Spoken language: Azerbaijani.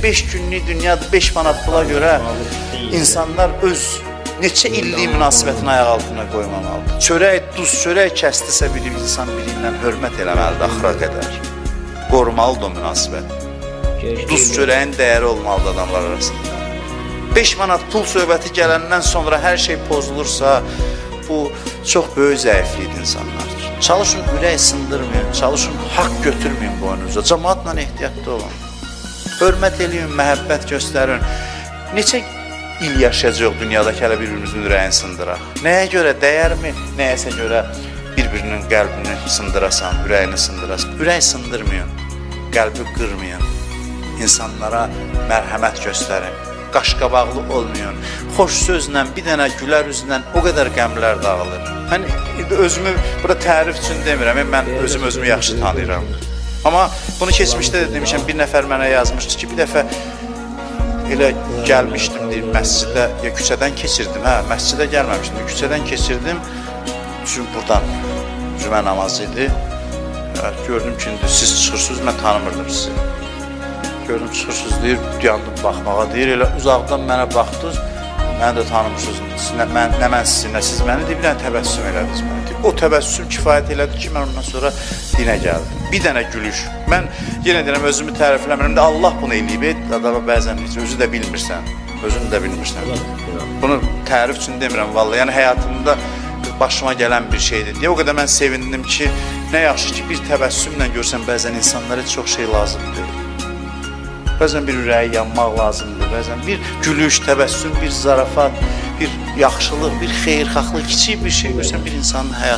5 günlük dünyada 5 manat pula görə insanlar öz neçə illik münasibətini ayaq altına qoymamalıdır. Çörək, duz, çörək kəsdisə bir insan biriyle hörmət eləməlidir axıra qədər. Qorumalıdır o münasibət. Duz çörəyin dəyəri olmalıdır adamlar arasında. 5 manat pul söhbəti gələndən sonra hər şey pozulursa, bu çox böyük zəiflik insanlar. Çalışın ürək sındırmayın, çalışın haqq götürməyin boynunuza, cəmaatla ehtiyatlı olun. Hörmət eləyin, məhəbbət göstərin. Neçə il yaşayacaq dünyadakı hələ bir-birimizin ürəyini sındıraq? Nəyə görə, dəyərmi? Nəyəsə görə bir-birinin qəlbini sındırasan, ürəyini sındırasan. Ürək sındırmayın, qəlbi qırmayın. İnsanlara mərhəmət göstərin. Qaşqabaqlı olmayın. Xoş sözlə, bir dənə gülər üzlə o qədər qəmlər dağılır. Mən özümü burada tərif üçün demirəm, mən özümü yaxşı tanıyıram. Amma bunu keçmişdə də demişəm, bir nəfər mənə yazmışdı ki, bir dəfə elə gəlmişdim deyir, məscidə, ya küçədən keçirdim, məscidə gəlməmişdim, küçədən keçirdim, buradan cümə namazı idi, gördüm ki, siz çıxırsınız, mən tanımırdım sizi. Gördüm, çıxırsınız, deyir, yandım baxmağa, deyir, elə uzaqdan mənə baxdınız, məni də tanımırsınız, nə mən sizi, nə siz məni, deyir, bir dənə təbəssüm elədiniz mənə. O təbəssüm kifayət elədi ki, mən ondan sonra dinə gəldim. Bir dənə gülüş. Mən yenə deyirəm, özümü tərifləmirəm də Allah bunu eləyib, adama bəzən heç özü də bilmirsən, özünü də bilmirsən. Bunu tərif üçün demirəm, vallahi, yəni həyatımda başıma gələn bir şeydir. Deyə o qədər mən sevindim ki, nə yaxşı ki, bir təbəssümlə görsən, bəzən insanlara çox şey lazımdır. Bəzən bir ürəyi yanmaq lazımdır, bəzən bir gülüş, təbəssüm, bir zarafat, bir yaxşılıq, bir xeyirxahlıq, kiçik bir şey görsən bir insanın həyatı.